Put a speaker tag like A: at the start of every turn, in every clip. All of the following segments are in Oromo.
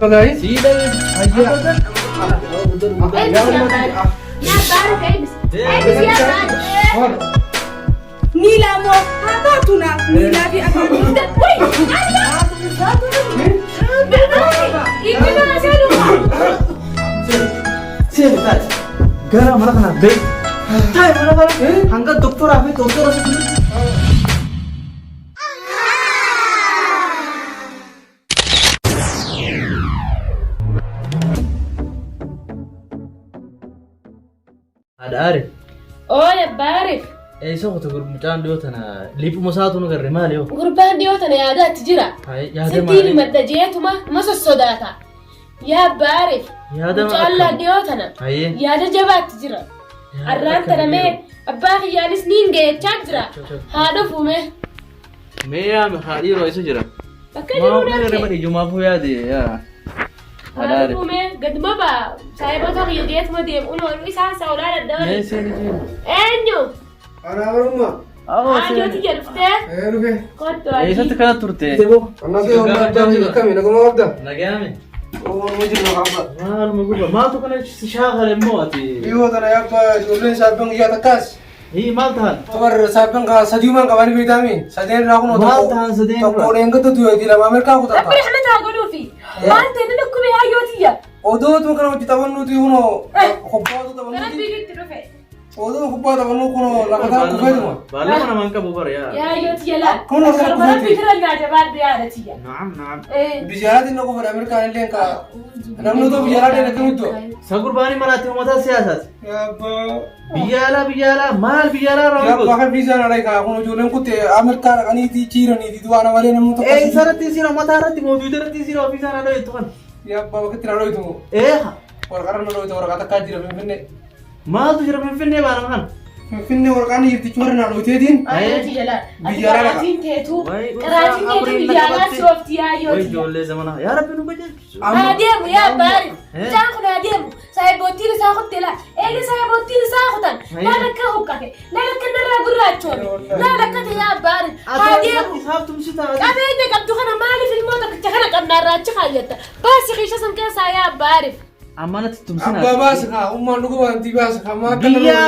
A: guys.
B: Sida.
A: Ayya.
C: Nila mo, hata na. Nila di ako. Uy!
B: Sir, gara mana kena be? Tay mana kena? Hangga dokter apa? Dokter rasa dulu. Ada Arif.
D: Oh ya Barif.
B: So kata guru mucaan dia tanah lipu masatu nagar remal yo.
D: Gurbaan dhiyootana yaadaatti jira.
B: Yaada
D: Sitiin madda jeetuma ma sossodaata. Yaa Baarif.
B: Yaada
D: Mucaallaa dhiyootana. Yaada jabaatti jira. Arraan tanamee abbaa kiyyaanis niin geechaa jira. Haa dhufume.
B: Mee yaa haadhii yeroo isa jira.
D: Bakka jiru
B: Maaf
D: natti.
B: nama ijumaaf yaade yaa.
D: Haa dhufume gaduma baa saayibota kiyya geetuma deemu unoon isaan saawulaa
B: Mee
D: dadhabani.
B: seeni jiru.
D: Eenyu?
A: Ana barumma.
D: Haa jooti jedhuftee.
A: Rufe.
D: Kottu
B: Eessatti kana turte?
A: Anna ke ona jam kami naguma wabda.
B: Nagaame.
A: Oh mujin na haba.
B: Maaluma gurba maaltu kana shaagale immoo ati.
A: Iyo tana yabba jolle sabang ya takas.
B: Hii maal tahan?
A: Tabar sabang ka sadiuman ka bani bitami. Saden ra kuno
B: Maal tahan sadeen
A: to ko renga to duya dila mamer ka ko ta.
D: Rabbi rahmataa godhuufi. Waan ta'e lukkubee hayyootiyya.
A: Odo tu kana wajita wanu tu uno. Khobba tu
D: Gara
A: wanu.
D: biiritti dhufe.
A: Odo khobba tu wanu kuno lakata ku fedu.
B: Baala mana manka bubar yaa.
D: Yaa hayyootiyya laa.
A: Kun asal
D: Karbala
A: kufaiti.
D: biitira nyaata baadhu yaadattiyya.
B: Naam naam.
A: Bijara din ko fara Amerika len ka. Namnu to bijara din ka muddo.
B: Sagurbaani maraati uummata siyaasaati.
A: Yabba.
B: Biyyaalaa maal biyyaalaa
A: Ya
B: raawwatu.
A: bakal visa na dai ka kuno jolen kutte Amerika kani ti chira ni ti duana wale namu to.
B: Sarratti sira uummata irratti mootummaa irratti sira ofiisaan adoo jettu kan.
A: Yabba bakka tira roitu. Warqara na roitu warqata ka jira finne.
B: Maaltu jira finfinnee baana kan.
A: Finne warqani yirti chura na roiteedin.
D: Hayyootiyya laa.
A: Biyyaalaa dha.
D: Qaraatiin teetu.
B: Wayi,
D: Qaraatiin teetu biyyaalaa soofti yaa
B: Way
D: hayyootiyya.
B: ijoollee zamanaa. Yaa Rabbi nu bajeessu.
D: Haa deemu yaa baari. Mucaan kun haa deemu. Saayibootiin isaa kutte laa. Eega saayibootiin isaa kutan. Laala akka huqqate. Laala akka narraa gurraachoome. Laala akka ta'e yaa baari. Haa deemu.
B: Isaaf tumsi ta'a.
D: Qabeenya qabdu kana maaliif ilmoo tokkicha kana qabnaarraa achi kaayyetta? Baasi qiisha san keessaa yaa baariif.
B: Ammanatti tumsina.
A: Abba bas ka umman dugu wanti bas ka ma
B: Biyya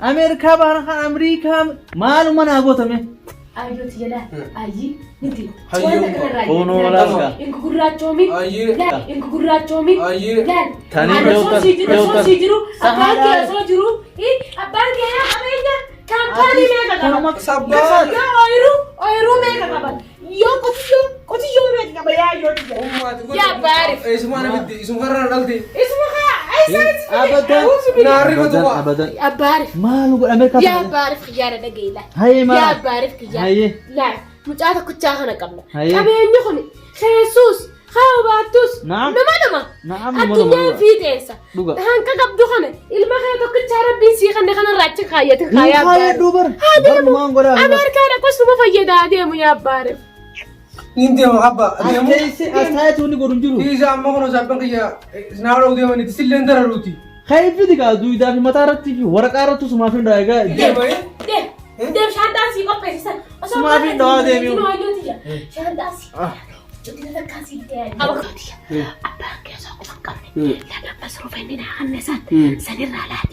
B: Ameerikaa baana kan Amriikaa maaluma naa gootame.
D: Hayyootiyya laa. Ayyi nuti.
B: Boonoo walaaska.
D: Inku gurraachoomin.
A: Ayyee.
D: Laal inku gurraachoomin.
A: Ayyee.
D: Laal.
B: Tanii
D: Ana
B: beektan-
D: soo sii jiru. Abbaan
B: Sahaadhaa.
D: kee soo jiru. Abbaan kee yaa qabeenya. Kaampaanii meeqa qaba?
A: Sabba.
D: Yoo ooyiruu meeqa qaban? Yoo qotiyyoo meeqa qaba yaa hayyootiyya? Yaa baariif.
A: Isuma na bitti isuma karra dalti.
D: Isuma kaa.
B: Abadan.
A: Naarri ko tuwa.
B: Abadan.
D: Yaa baariif.
B: Maalu godha Ameerikaa.
D: Yaa baariif xiyyaara dhageela.
B: Hayyee maal?
D: Yaa baariif xiyyaara.
B: Hayyee.
D: Laal mucaa tokkichaa kana qabna.
B: Hayyee.
D: Qabeenyi kun Yesuus haa baattus.
B: Naam.
D: Nama nama.
B: Naam, nama
D: Addunyaan
B: nama.
D: fiixeensa.
B: Dhuga.
D: Hanqa qabdu kana ilma kana tokkichaa rabbiin sii kanne kanarraa achi kaayyate kaayaa
B: Hayyee duubar.
D: Haa deemu.
B: Barmaan godhaa.
D: Ameerikaa dhaqus numa fayyadaa deemu yaa baariif.
A: Ninte ma abba. Demu.
B: Astaayatu inni godhu hin jiru.
A: Isa amma kono sabban kiyya snaaro deemani tisilleen dararuuti.
B: Kayfiti gaa duwidaa fi mataa irratti fi waraqaa irratti sumaa fi ndaagaa.
A: Deemee.
D: Deem shaantaan sii qopheessisan.
B: Sumaa fi ndawaa deemiu.
D: Shaantaan sii. Jottila takkaan sii ta'e. Abakkaatiyya. Abbaan keessaa qofa hin qabne. Laga masruufa inni naa hanne san. Sanirraa laal.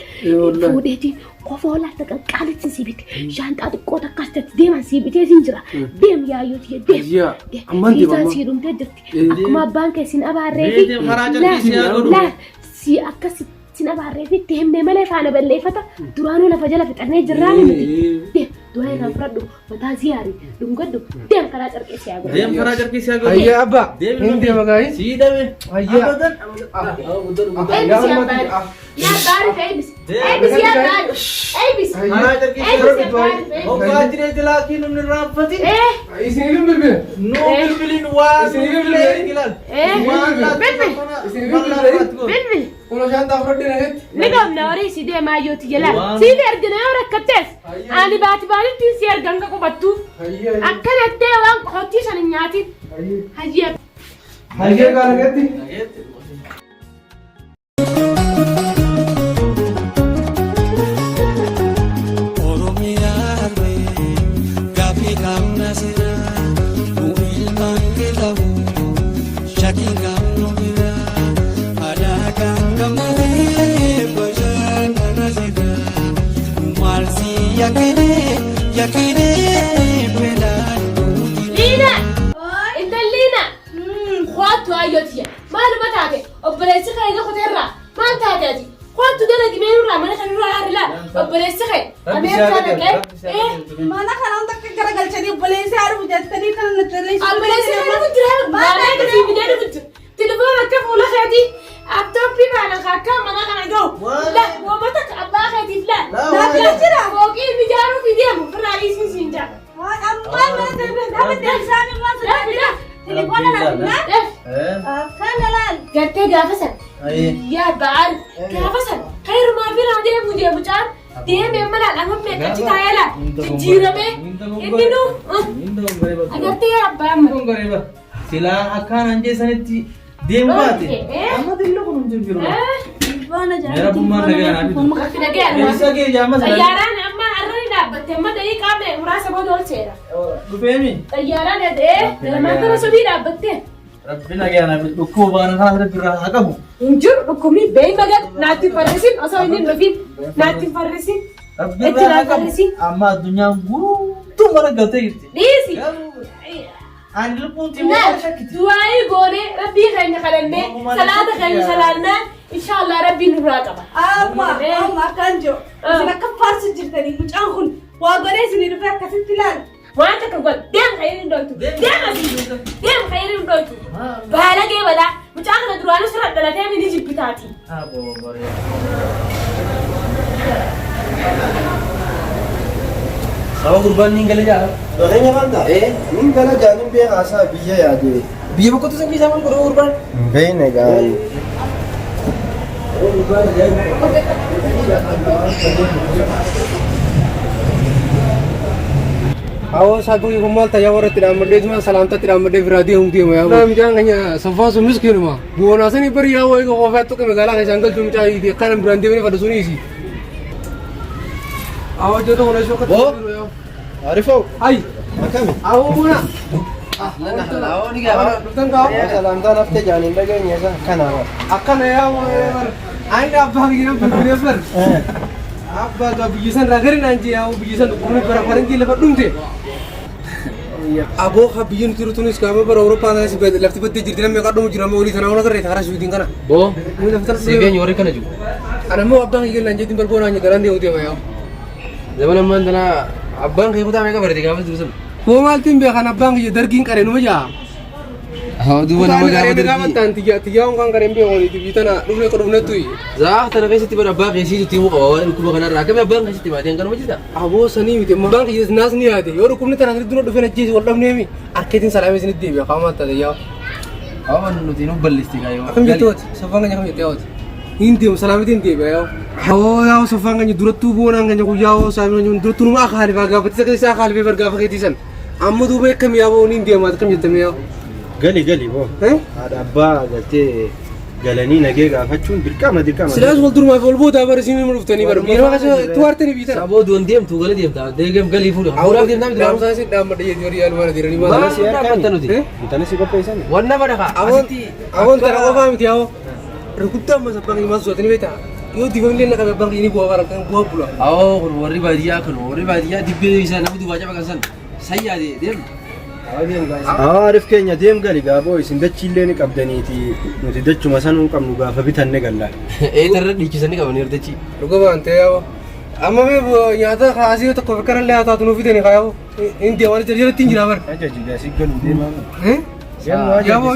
D: Fuudheetiin kofoo laata qaqqaalitti sii bitte. Shaantaa xiqqoo takkaas ta'e deeman sii bitee siin jira. Deem yaayyootiye deem.
A: Amman deema.
D: Fiisaan sii dhumtee jirti. Akkuma abbaan kee siin abaarree fi.
B: Deem karaa jalqii si haa godhu.
D: Laal sii akkasitti. Sin abaarree fi deemnee malee faana balleeffata duraanuu lafa jala fixannee jirraan miti. Deem du'a irraa fudhadhu mataa ziyaarii dhungadhu deem karaa carqee si haa godhu.
B: Deem karaa jalqii si haa godhu.
A: Ayyee abba.
B: Deem
A: Hin deema gaa'is.
B: Sii dhabe.
A: Ayyee.
B: Abadan.
D: Eebis yaa baari. Yaa baari eebis. Eebis yaa baari. Eebis.
B: Karaa jalqii si haa
D: Eebis
B: godhu.
D: yaa baari.
B: Hoggaa jireenya laakii namni raanfati.
A: Isin bilbil.
B: Nuu bilbiliin waa bilbilee ilaal.
D: Bilbil.
A: Kuno shaantaa fudhadhee nagetti.
D: Ni qabna horii si deemaa yooti jala. Si ergina yoo rakkattees. Ani baati baatitti si ergan ka qubattu.
A: Ayyee.
D: Akkanattee waan qoxottii san hin nyaatin. Hayyee.
A: Ayyee gaa nagetti.
E: Shaking
D: ayyootiya maaluma taate obboleessi kee eega kuteerraa maal taateeti kootu dala gimeenurraa mana kanirraa harrilaa obboleessi kee ameerikaa dhaqee
C: mana kana hunda akka garagalchanii obboleessi haadhu jettanii kana nutti
D: obboleessi kee dhufu jira maanaa kasi bidee dhufu jira telefoon akka fuula keetii laptooppii baala akka mana kana ga'u la woomata abbaa keetiif la
C: Laafee jira.
D: Bookii bijaaru fideemu firraa dhiisiin jaa
C: ammaa mana dhaabbatee isaanii maal sodaatidha telefoona naafnaa akkana laal
D: gattee gaafa sana yaa ba'aan gaafa sana khayrumaa fi deemu caan deemee malaan amma meeqachi taa'eela jijjiiramee inni nu agartee abbaa amma
B: silaa akkaan anjeessanitti deemu baate amma dillo kun hin jiru
C: telefoona
B: Mera bummaan nagaa Isa kee jaama sana
D: xayyaaraan amma arrani dhaabbatte amma daqiiqaa muraasa booda ol seera
B: dhufeemi
D: xayyaaraan galamaan kana sodii dhaabbatte
B: Rabbi nagaa naaf dhukkuu baana kana irratti irraa haa qabu
D: hin jiru dhukkubni beeyi magan naatti farrisin osoo inni hin dhufin naatti farrisin
B: Rabbi irraa haa qabu amma addunyaan guutuu mara galtee jirti
D: dhiisi
B: Ani lubbuun tiiwwan shakkiti
D: du'aayi goonee rabbii keenya kadhannee salaata keenya salaannaan inshallah rabbiin nurraa qaba
C: amma akkan jiru isin akka faarsu jirtanii mucaan kun waa godhee isinii dhufee akkasitti ilaala
D: waan takka god deem khayri hin dhoytu deem asii deem khayri hin dhoytu baalagee badaa mucaa kana duraanuu sirra dhalatee mini jibbitaati
B: Sama kurban ni gala jaa
E: Bakanya manta? Ini kalau jalan biar asa biaya ya je.
B: biya ba ko to sangi sama ko kurban
E: Biaya negai.
A: Awo sabu ko mal ta yawara tira amade juma salam ta tira amade viradi hum di ma na mi jang nya safa so miskin ma buona sani bari yawo ko fa to ke megala ke jangal tum chai di kan brandi ne pada suni si awo jo to hono so ka
E: Bo? Arifo,
A: ai
E: makam.
A: awo muna
B: lawo ni ga
A: dutan ka
E: Salam ta nafte janin daga ni sa kana ba.
A: akan yawo ai na abba gina bere ber abba ga bijisan ragarin anji yawo bijisan ko ni bara paran ki le badumte abo ka bijin tiru tunis ka bar Europa na si bed lafti bed jirtina me kadum jirama wali sana ona kare thara shooting kana
B: bo
A: mu daftar
B: sebe nyore kana ju
A: ana mo abba ngi lan jetin bar bona nya garande uti ma yaw
B: zaman man dana abban kai kuta me ka berde ga bas dusun
A: ko mal tim be kana abba ngi dargin kare no ja
B: ha du wana ma ga
A: ga ma tan tiga tiga on kan kare be wali ti bitana dumne ko dumne tui
B: za ta na kai siti bara ba kai siti timu ko wala ku ba kana ra ka me abban kai siti ba den kan majida
A: abo sani mi te ma bang is nas ni ade yor kumni tan duno do fena jisi wala ne mi arketin salame sini de be kama ta de yaw
B: awan nu tinu ballisti ga yo
A: akam jitot safanga nya kam yot inti salame tin de be yaw hawo yaw safanga nya duratu bona nga nya ku yaw salame nya duratu ma khali ba ga patisa ka sa khali be bar ga fa ketisan amma du be kam yaw ni de ma kam jitam yaw
E: Gali bo. Ada abba galte galani nage gaafachun dirqama
A: silaas wal durmaa fi wal booda bara isin himu dhuftanii bara yeroo akkasii tuwaartanii biitana
B: sabo duan dem tu gali dem ta degem gali fudu awra dem nam dram
A: dhaamsaa isin dhaammadha jechuun riyaal mana diranii
B: Ba-
A: maala
E: siar kan
B: Tanuti.
E: Bitana si kopaisan.
B: wanna bada ka
A: awon tara qofaa miti yawo rukuttaa masa bangi masu sootanii beektaa yoo difamillee naqabe bangi ini bu'aa bara kan bu'aa bula
B: awo kun warri badiya dibbe isa namu du waja bagan san sayyade dem
E: Arif keenya deem gali gaaboo isin dachiillee ni qabdaniiti nuti dachuma sanuu qabnu gaafa bitanne galla.
B: e tarra dikisani kabani erdachi
A: dhuga baantee yawo amma mee nyaata kaasii tokko fakkaran lee haa taatu nuuf fidanii kaayawo inni deemaa jalatti hin jiraa bara
E: Ajaji gaasi galu deemaa.
A: yawo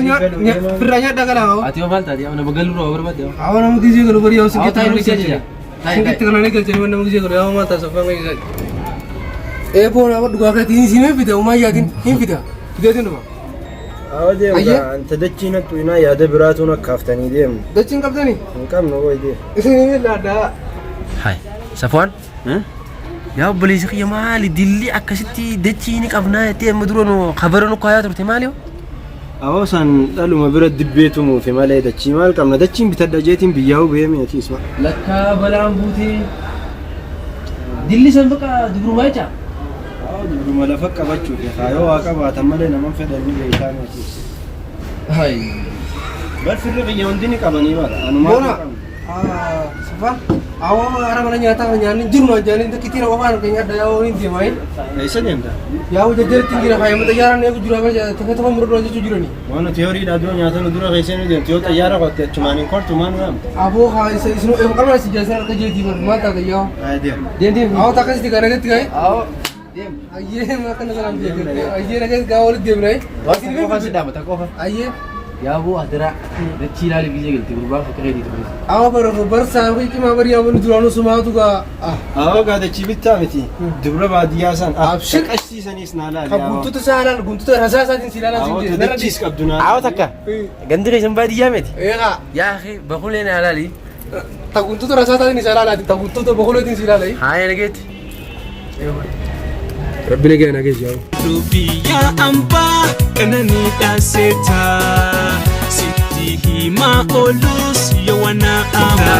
A: firraa nyaadhaa galaa yawo
B: ati mal tadi amna bagalu ro barbade
A: awon namu gisee galu bari yawo
B: aw tay no
A: sinkitti
B: seja
A: sinkitti kananii galchanii waan namu gisee galu yawo maal taasisa fanga isaa boona dhugaa keetiin isin hin fida umaa yaatiin hin fida fideetiin dhuma
E: Awa deemu
A: Ayya.
E: anta dachiin hattu inaa yaada biraatuun akkaaftanii deemu.
A: dachiin qabdanii
E: Hin qabnu wayi deemu.
A: isin hin laadhaa
B: hay safwan ya obboleessi kiyya maali dilli akkasitti dachii ni qabnaa jettee amma dura nu kabara nu kaayaa turte maali
E: Awoo san dhaluma bira dibbeetumuufi malee dachii maal qabna dachiin bitadha jeetiin biyyaa'uu beemi ati isma.
B: lakka balaan buutee dilli san baqa dubrumaa jecha
E: Awoo dubruma lafa qabachuufi kaayoo waa qabaatan malee naman fedhanni beekaan ati.
B: hay
E: Bal firri biyya hundi ni qabanii mala. Anumaa
A: boona Safwan. Awak orang mana nyata nyanyi jurno jadi itu kita rawan kayaknya ada yang ini dia main.
E: Isa deemta.
A: Ya udah jadi tinggi lah kayak mata jalan aku jurah aja. Tapi menurut aja jujur nih.
E: Mana teori dah dua nyata nu dura kaisene deem. Teo tayara ko cuman ingkor cuman ngam.
A: Abu kah isnu kalau masih jasa kerja di mata kayak.
E: Dia.
A: Dia awak tak kasih tiga negara tiga.
E: Aw. Deem.
A: Aye makan salam dia. Aye negara gaul dia mulai.
E: Wasini ko kasi dapat ako.
A: Aye.
B: Ya bu adara deci lali gile gile berubah kayak gitu terus.
A: Awak baru sampai kima beri awak nujulano semua tu ka.
E: Aw gada cibita meti. Dubra badiyasan.
A: Abshir.
E: Kashi sanis nala.
A: Kabuntu tu sahalan, buntu tu rasa sahaja silala
E: Aw
A: sini.
E: tu cis kabduna.
B: Aw takka. Gandri sampai dia meti.
A: Iya.
B: Ya akhi bakulena alali.
A: Taguntu tu rasa sahaja ni silala. Taguntu tu bakulo tu silala.
B: Hai lagi.
A: Rabbi lagi anak jauh.
F: Rubiya amba kanani daseta Siti hima olus yawana ama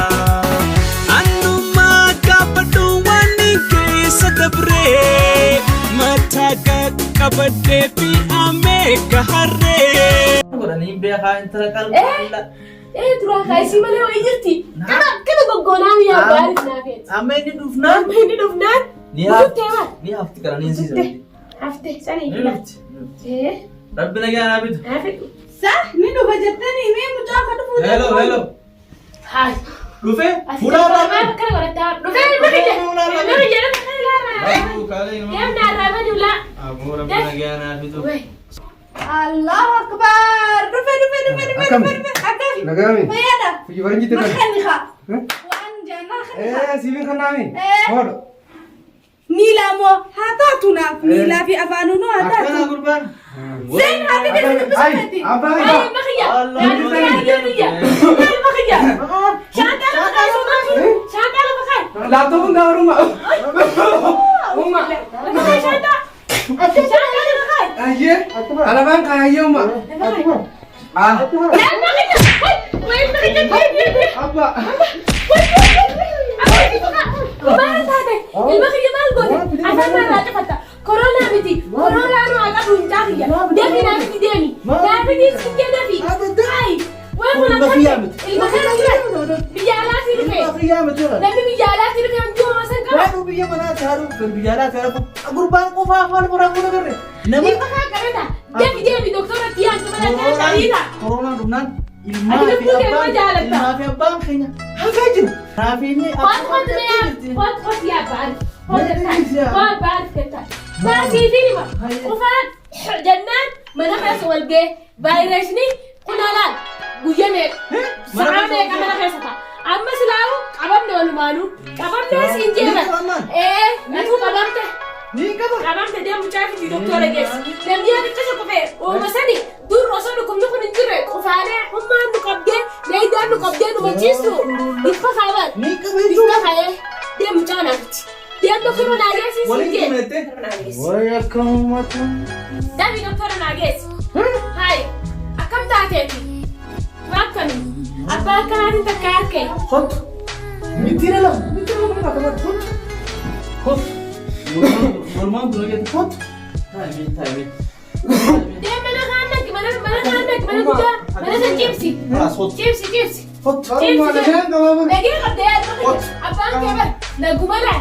F: Anuma kapaduwani kesa dabre Mataka kabade pi ame kahare
D: Turah kaisi malee wayii jirti. Kana goggoonaan yaa baaris naafeeti.
G: Amma inni dhufnaan
D: Ni Buteema.
G: ni hafti karaniin
D: Butte.
G: siisa.
D: Haftee sanii
G: Ni
D: fila.
G: hafti. Rabbi nagaa naa bitu.
D: Haafetu.
C: Ni dhufa jettanii mee mucaa akka dhufu
G: Hello.
D: Haay.
G: Dhufee?
D: Asii
G: Fuudhaa
D: tokko
G: irraa
D: maal kana godhataa? Dhufee ilma kiyya kana ilaalaa. Deemna irraa badulaa.
G: Aboo rabbi nagaa naa bitu.
D: Wey.
C: Allahu akbar. Dhufe. Akkam.
A: Nagami.
C: Fayyada.
A: Fuji barin jitu kan.
C: Makan nika. Waan jannaa kan.
A: Sibin kan nami. Waduh.
C: Miila moo haa taatu naaf miilaa fi afaanuu haa
G: Akkana
C: taatu.
G: gurbaan.
C: Seen haati keessa dubbisatti.
A: Apa
D: Ay,
A: ini?
D: ilma kiyya.
G: Allah.
D: Ilma kiyya. Shaantaa lafa kaayee. Shaantaa lafa kaayee.
A: Laptop enggak rumah. Rumah.
D: Lafa kaayee shaantaa. Shaantaa lafa kaayee.
A: Aye. Ala bang kaya mak. Ah.
D: Ilma kiyya. Wey, ilma kiyya.
A: Apa?
D: Maal taate? Ilma kiyya maal goote? Afaan irraa cufata. Koronaa miti. Koronaa nu haa qabu hin taafiyya. Deemi naafiti deemi. Naafiti sin jedhafi. Ay. Waan kun akkamitti? Ilma kana jira. Biyya alaatii dhufe. Namni biyya alaatii dhufe hamtuu homaa san qaba.
G: Waanuu biyya manaa taa'u biyya alaa taa'u gurbaan qofaa afaan qoraan kun agarre.
D: Ilma kana qabata. Deemi doktoratti yaantu mana kana taa'idha.
G: Koronaan dhumnaan
D: Ati lubbuu kee nama jaalatta.
G: ilmaa fi abbaan keenya hafee jiru. Raafiinni
D: Wat yaa baal. Wat baal ketta. Baasii fi nima. Qufaan jannaan mana keessa wal ga'e. Vaayirasni kunaalaan guyya meeqa. Sa'a meeqa mana keessa ta'a. Amma silaawu qabamne walumaanuu. Qabamne siin jeeman. Natu qabamte.
G: ni qaba.
D: Qabamte deemu caafiti doktora geessi. Namni akka isa qufee ooma sani dur osoo dhukkubni kun hin jirre qufaanee humnaan nu qabdee leeyidaan nu qabdee nu machiistu. Ifa kaaban.
G: Ni qaba
D: Ifa
G: jechuudha.
D: kaayee deemu caanaafiti. Deemu doktora naageessi siin
G: Waliin
D: jee.
G: himette. Wayi akka uummata.
D: Dami doktora naageessi. Hayi akkam taateeti. Akkami. Abbaa akkanaatiin takka harkee.
G: Hot. Mitiira la. Mitiira la kana kana hot. Hot. Mormaan dura geetti hot. Taa'ime.
D: Deemu mana kaannaki mana guddaa mana san cibsi.
G: Hot.
D: Cibsi.
G: Hot.
D: Nagee qabdee yaaduu abbaan kee bara nagumala.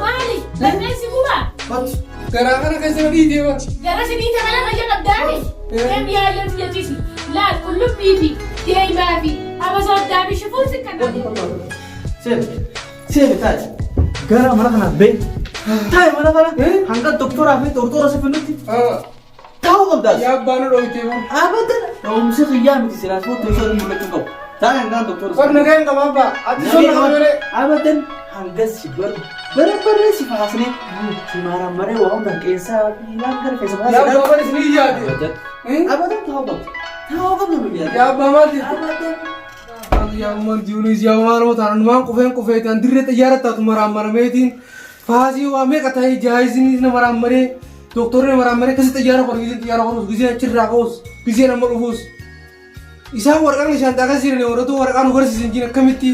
D: Maali? Lammeessi bu'aa.
G: Hot.
A: Gara kaisa ni dia.
D: Gara sini mana kaya qabdaani. Deemi yaallee fiyyachisi. Laal qullubbii fi deemaa fi abasooddaa fi shifuun si kan
G: Seebe taate. Gara mana kana bee. Taa'e mana kana hanga doktoraa fi doktora si finnutti taa'uu qabdaas.
A: Ya banu do itu.
G: Abadan. Oomishni xiyyaa miti silaas footoo isaa mul'achuu qabu. Taa'e hangaan doktora.
A: Kau nagain kamu apa? Ati sono kamu
G: Abadan hangas si barbaree si faasnee si maaramaree waa hundan qeensaa fi laan gara keessa
A: Ya bawa di sini jadi.
G: Abadan taa'uu qabdu. Taa'uu qabdu biyyaa.
A: Ya bawa di.
G: Abadan.
A: Ya man diulis ya maro tanan man kufeen tan dirre tayyaara taatu marammeetiin faasii waa meeqa ta'e jaayisni na marammare doktorri marammare kasi tayyaara qoon gisee achirraa qoos gisee nama dhufuus isaa warqaan isaan taaka sirne waratu warqaan gorsiisin jin akkamitti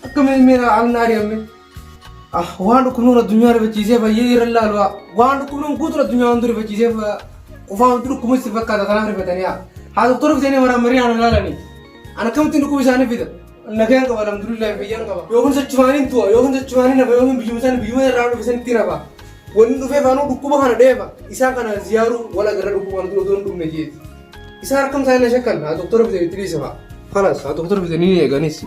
A: akkamitti meena alnaari amme waan dhukkubnuun addunyaa rifachiisee fayyee irra laalu waan dhukkubnuun guutuu addunyaa hundu rifachiisee qofaan dhukkubatti fakkaata kanaaf rifatanii haa doktorri fitanii marammare aan laalanii ana kamti dhukkub isaanii fida Nagaan qaba alhamdulillah fayyaan qaba. Yookiin socho'anii tu'a yookiin socho'anii nafa yookiin biyyuma irraa dhufisan itti nafa. Wanni dhufee faanuu dhukkuba kana dheefa isaan kana ziyaaruu wala gara dhukkuba kana dura doon dhumne jeeti. Isaan harkam isaa na shakkan haa doktora bitanii itti dhiisa fa'a. Kanas haa doktora bitanii ni eeganis.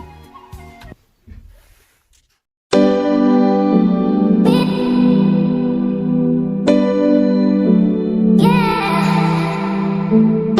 D: Yeah.